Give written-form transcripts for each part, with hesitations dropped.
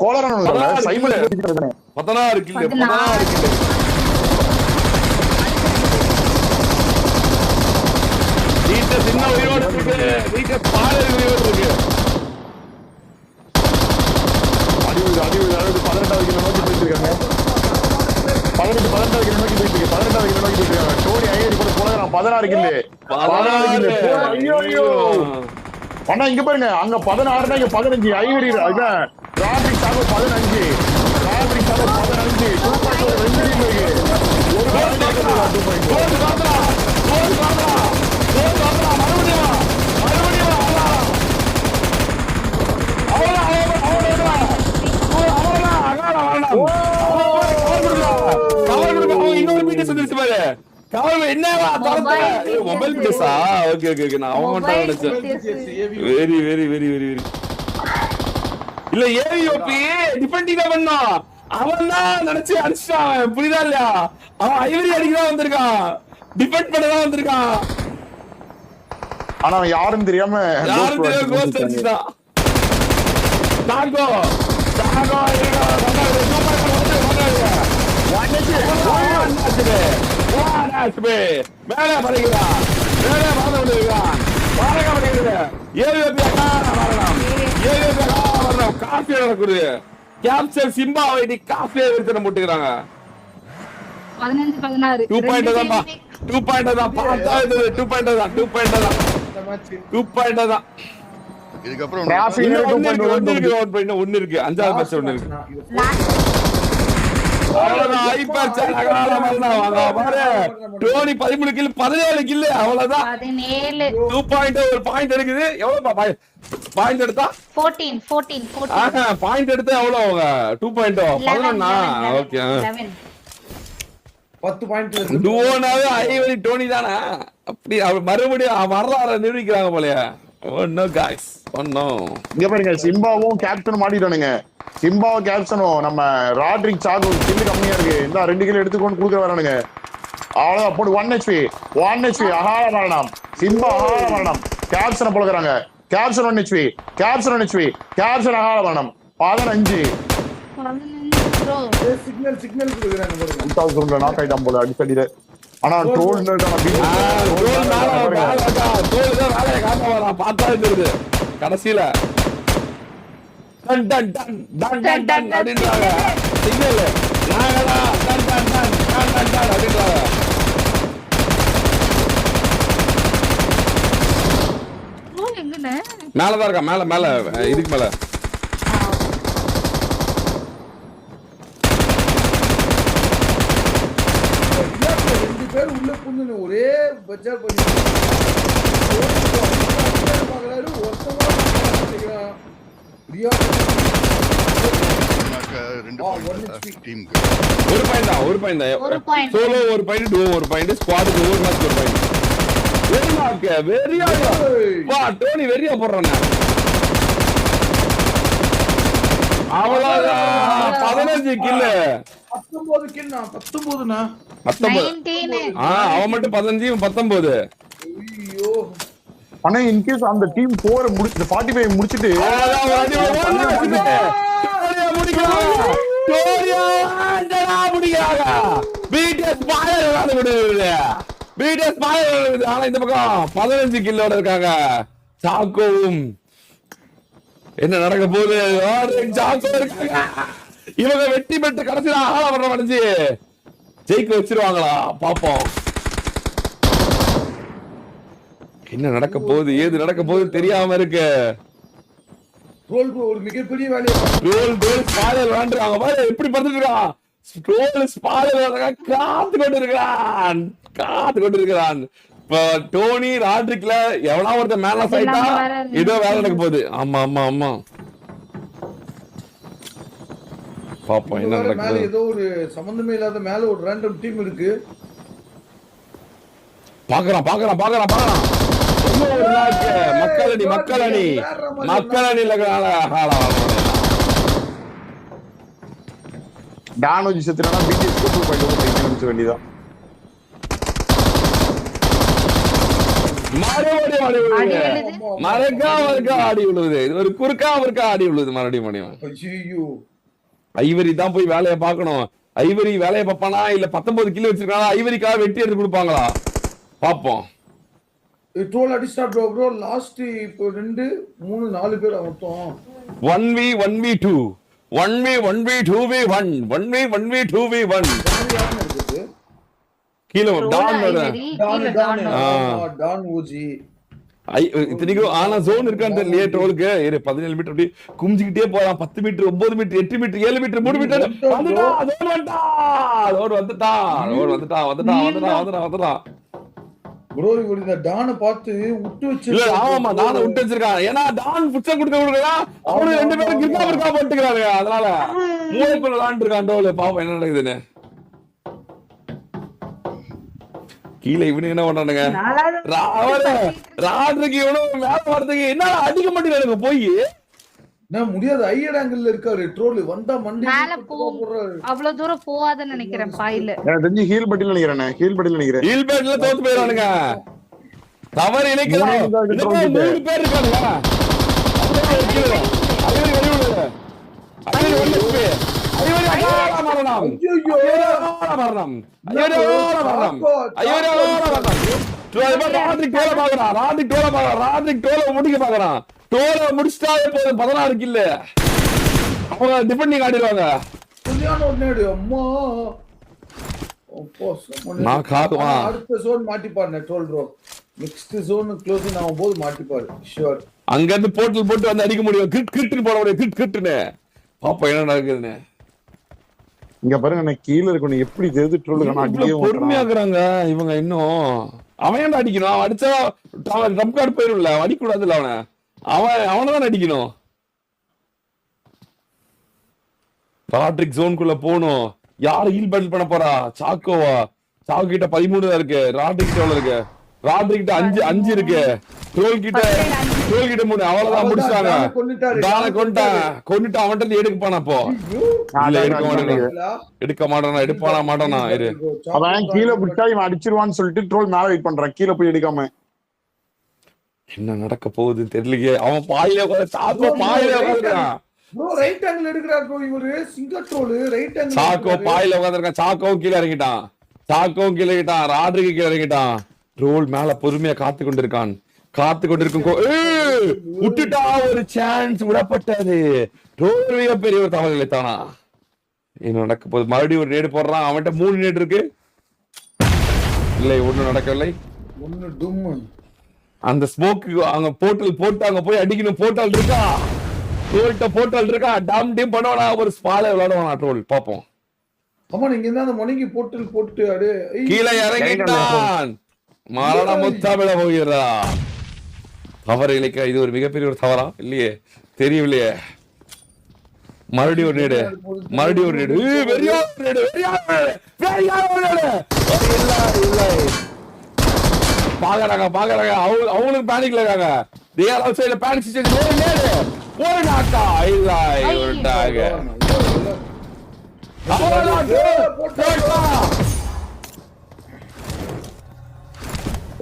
கோலரான Simon 16 kill 16 kill. நீட்ட சின்ன உயிரோடு இருக்கு, நீட்ட பால் உயிரோடு இருக்கு. அடிவுது 18வது கிலோ நோக்கி போயிட்டு இருக்காங்க. 18வது கிலோ நோக்கி போயிட்டு இருக்கு. 18வது கிலோ நோக்கி போயிட்டு இருக்காங்க. டோனி ஐடி கூட கோலரான் 16 கில். 16 கில். ஐயோ அண்ணா இங்க பாருங்க, அங்க 16 இங்க 15. Ivory ராட்ரிக் sago 15. ராட்ரிக் சாகோ 15. 2.1 2 டீம் இருக்கு. ஒரு கோல் காட்றா. கோல் காட்றா. கோல் காட்றா. கோல் காட்றா. மறுபடியும் அவளா இன்னொரு மீட்டர் வந்துருச்சு பாரு. என்னவா மொபைல் பேசா? ஓகே ஓகே ஓகே, நான் அவன் மட்டும் நினைச்சேன். Very very very very very. இல்ல ஏவிஓபி டிஃபெண்டிங் தான் பண்ணான். அவன் தான் நினைச்சு அடிச்சான். புரியுதா இல்லையா? அவன் ஐவரி அடிக்கதான் வந்திருக்கான், டிஃபெண்ட் பண்ணதான் வந்திருக்கான். ஆனா அவன் யாரும் தெரியாம கோஸ்ட் அடிச்சுட்டான். தாங்கோ தாங்கோ மேலே பறக்கிறான், மேலே பறந்து விடுகிறான். காஃபி நடக்குது. கேப்சர் சிம்பா ஐடி காஃபியை எடுத்து போட்டுக்கிறாங்க. 15-16 2 பாயிண்ட் தான். 2 பாயிண்ட் தான். பார்த்தா இது 2 பாயிண்ட் தான். 2 பாயிண்ட் தான். 2 பாயிண்ட் தான். இதுக்கப்புறம் ஒன்னு இருக்கு. 5வது மேட்ச் ஒன்னு இருக்கு. டோனி 13 கில் 17 கில் அவ்வளவுதான். 2 பாயிண்ட் ஒரு பாயிண்ட் எடுக்குது. எவ்வளவு பாயிண்ட் எடுத்தா? 14 பாயிண்ட் எடுத்தா எவ்வளவு அவங்க? 2 பாயிண்ட் 11. ஓகே 10 பாயிண்ட் டுவோனாவே ஐவரி டோனி தானா? அப்படி அவர் மறுபடியும் வரலாறு நிரூபிக்கிறாங்க போலயே. Oh no guys, oh no. இங்க பாருங்க, சிம்பாவும் கேப்டனும் மாட்டிட்டானுங்க. சிம்பாவும் கேப்டனும் நம்ம ராட்ரிக் சாகோ கில் கம்மியா இருக்கு. இந்த 2 கில் எடுத்துக்கொண்டு குடுக்க வரானுங்க. அவ்வளவுதான் போடு. 1 HP அகால மரணம். சிம்பா அகால மரணம். கேப்டனை போலறாங்க. Captain 1 HP. கேப்டன் அகால மரணம். 15 ப்ரோ. சிக்னல் குடுக்குறாங்க பாருங்க. 2000 நாக் ஆயிட்டான் போல அடிச்சடில. ஆனா ட்ரோல் கடைசியில மேலதான் இருக்கா. மேல மேல இதுக்கு மேல உள்ள புண்ணு ஒரே பஜார் பண்ணி ஒரு பாயிண்ட் சோலோ ஒரு பாயிண்ட், டுவோ ஒரு பாயிண்ட், ஸ்குவாடுக்கு ஒரு மேட்ச் ஒரு பாயிண்ட். டோனி வெறியா போடுறாங்க. அவ்வளவுதான் 15 கில். 19 கில். 19 அவன் மட்டும் 15 19. ஐயோ ஆனா இன்கேஸ் அந்த டீம் 4 முடிச்சு 45 முடிச்சிட்டு இந்த பக்கம் 15 கில்லோட இருக்காங்க. சாக்கோவும் என்ன நடக்க போகுது? இவங்க வெற்றி பெற்று கடைசியில ஆளாவரம் அடைஞ்சு ஜெயிக்க வச்சிருவாங்களா? பாப்போம் என்ன நடக்க போகுது, ஏது நடக்க போகுது தெரியாம இருக்கு. ஒரு மிகப்பெரிய வேலையை விளையாண்டுருக்காங்க பாரு. எப்படி பார்த்துட்டு இருக்கான். காத்து கொண்டு இருக்கிறான். இப்ப டோனி ராட்ரிக்ல எவனா ஒருத்தர் மேல சைட்டா ஏதோ வேலை நடக்க போகுது. ஆமா ஆமா ஆமா பாப்போம் என்ன நடக்குது. ஏதோ ஒரு சம்பந்தமே இல்லாத மேல ஒரு ரேண்டம் டீம் இருக்கு. பாக்குறான் மக்கள் அணி டானோஜி செத்துறானா பிடிஎஸ் கூப்பிட்டு போயிட்டு நிமிஷம் வேண்டியதான். மறுபடியும் அடி விழுது விழுது. மறுக்கா ஆடி விழுது இது ஒரு குறுக்கா ஆடி விழுது மறுபடியும் ஐயோ ஐவரி தான் போய் வேலையை பார்க்கணும் ஐவரி வேலையை பார்ப்பானா இல்ல 19 கிலோ வச்சிருக்கானா ஐவரிக்காக வெட்டி எடுத்து கொடுப்பாங்களா பாப்போம் ட்ரோல் அடிச்சா ப்ரோ லாஸ்ட் இப்போ 2 3 4 பேர் மொத்தம் 1v1v2 1v1v2v1 1v1v2v1 யாரு இருக்குது கீழே டான் ஐவரி, கீழே டான். டான் ஊஜி இத்தனைக்கும் ஆனா ஜோன் இருக்கான்னு தெரியலையே ட்ரோலுக்கு 17 மீட்டர் அப்படி குமிஞ்சுக்கிட்டே போறான் 10 metre 9 metre 8 metre 7 metre 3 metre வந்துட்டான் ப்ரோ இவர் இந்த டானை பார்த்து விட்டு வச்சு இல்ல ஆமா டானை விட்டு வச்சிருக்கான் ஏன்னா டான் புட்ச கொடுக்க அவனு 2 பேரும் கிர்கா போட்டுக்கிறாங்க அதனால மூளைக்குள்ள விளாண்டு இருக்கான் டோல் பாப்போம் என்ன நடக்குதுன்னு கீழே இவனு என்ன பண்றானுங்க ராட்ருக்கு இவனும் மேல வரதுக்கு என்ன அடிக்க மாட்டேங்கிறானுங்க போய் நான் முடியாது ஐயர் ஆங்கிள் இருக்காரு ட்ரோல் வந்தா மண்டி மேல போறாரு அவ்வளவு தூரம் போவாதுன்னு நினைக்கிறேன் பாயில எனக்கு தெரிஞ்சு ஹீல் பட்டில நினைக்கிறேன் ஹீல் பேட்ல தோத்து போயிரானுங்க தவறு இணைக்கலாம் 3 பேர் இருக்கானுங்க முடிச்சிட்டாலே போதும் 16 கில்ல அவங்க டிஃபெண்டிங் ஆடிடுவாங்க அம்மா நான் காக்குவான் அடுத்த ஜோன் மாட்டிப்பாரு troll bro next zone closing ஆகும் போது மாட்டிப்பாரு ஷூர் அங்க இருந்து போர்ட்டல் போட்டு வந்து அடிக்க முடியும் கிட்டுன்னு போட முடியும் கிட்டுன்னு பாப்பா என்ன நடக்குதுன்னு இங்க பாருங்க நான் கீழ இருக்கணும் எப்படி தெரிஞ்சு ட்ரோல் பொறுமையாக்குறாங்க இவங்க இன்னும் அவன் ஏன்டா அடிக்கணும் அவன் அடிச்சா ட்ரம்ப் கார்டு போயிரும்ல அடிக்கூடாதுல்ல அவனதான் அடிக்கணும் ராட்ரிக் ஜோனுக்குள்ள போகணும் யாரு ஹீல் பேட்டில் பண்ண போறா சாக்கோவா சாக்கோ கிட்ட 13 தான் இருக்கு ராட்ரிக் எவ்வளவு இருக்கு ராட்ரிக் கிட்ட 5 இருக்கு ட்ரோல் கிட்ட 3 அவ்வளவுதான் முடிச்சாங்க டான கொண்டுட்டு அவன்கிட்ட எடுக்க போனா அப்போ இல்ல எடுக்க மாட்டானா எடுப்பானா இரு அவன் கீழே விட்டா இவன் அடிச்சிருவான்னு சொல்லிட்டு ட்ரோல் மேல வெயிட் பண்றான் கீழே போய் எடுக்காம என்ன நடக்க போகுது தெரியலையே அவன் பாயில சாக்கோ பாயில உட்கார்றான் ப்ரோ ரைட் ஆங்கிள் எடுக்கறார் ப்ரோ இவரு சிங்கிள் ட்ரோல் ரைட் ஆங்கிள் சாக்கோ பாயில உட்கார்ந்திருக்கான் சாக்கோ கீழ இறங்கிட்டான் ராட்ரிக் கீழ இறங்கிட்டான் ட்ரோல் மேல பொறுமையா காத்து கொண்டிருக்கும் விட்டுட்டா ஒரு சான்ஸ் விடப்பட்டது ட்ரோல் மிகப்பெரிய ஒரு தவறு இழைத்தானா என்ன நடக்க போகுது மறுபடியும் ஒரு நேடு போடுறான் அவன்கிட்ட 3 நேடு இருக்கு இல்லை ஒண்ணும் நடக்கவில்லை ஒன்னு டும் அந்த ஸ்மோக் அங்க போர்ட்டல் போட்டு அங்க போய் அடிக்கணும் போர்ட்டல் இருக்கா டாம் டீம் பண்ணுவானா ஒரு ஸ்பால விளையாடுவானா ட்ரோல் பாப்போம் அம்மா நீங்க என்ன அந்த முனங்கி போர்ட்டல் போட்டு அடே கீழே இறங்கிட்டான் மரண முத்தாமிட போகிறா தவறு இழைக்க இது ஒரு மிகப்பெரிய ஒரு தவறா இல்லையே தெரியவில்லையே மறுபடியும் ஒரு நேடு பாக்குறாங்க அவங்களுக்கு பேனிக்ல இருக்காங்க they are also in a panic situation ஒரு நாட்டா இல்ல இவர்டாக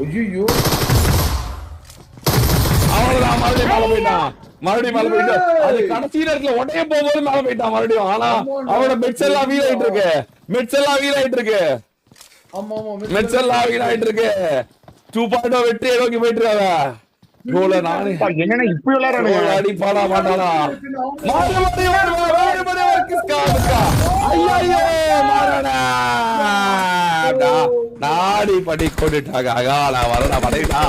ஐயோ அவ்வளவுதான் மறுபடியும் மேல போயிட்டான் அது கடைசி நேரத்துல உடனே போகும்போது மேல போயிட்டான் மறுபடியும் ஆனா அவனோட மெட்ஸ் எல்லாம் வீல் ஆயிட்டு இருக்கு மெட்ஸ் எல்லாம் வீல் ஆயிட்டு இருக்கு 2.0 வெற்றியை நோக்கி போயிட்டு இருக்காங்க என்னன்னா இப்படி விளையாடுறானுங்க அடி பாடா மாட்டானா நாடி படி கொண்டுட்டாங்க அகால வரடா படைடா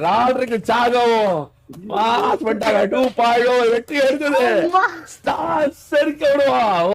ராட்ரிக்கு சாகவும் வெற்றி எடுத்தது ஸ்டார் சரிக்க விடுவா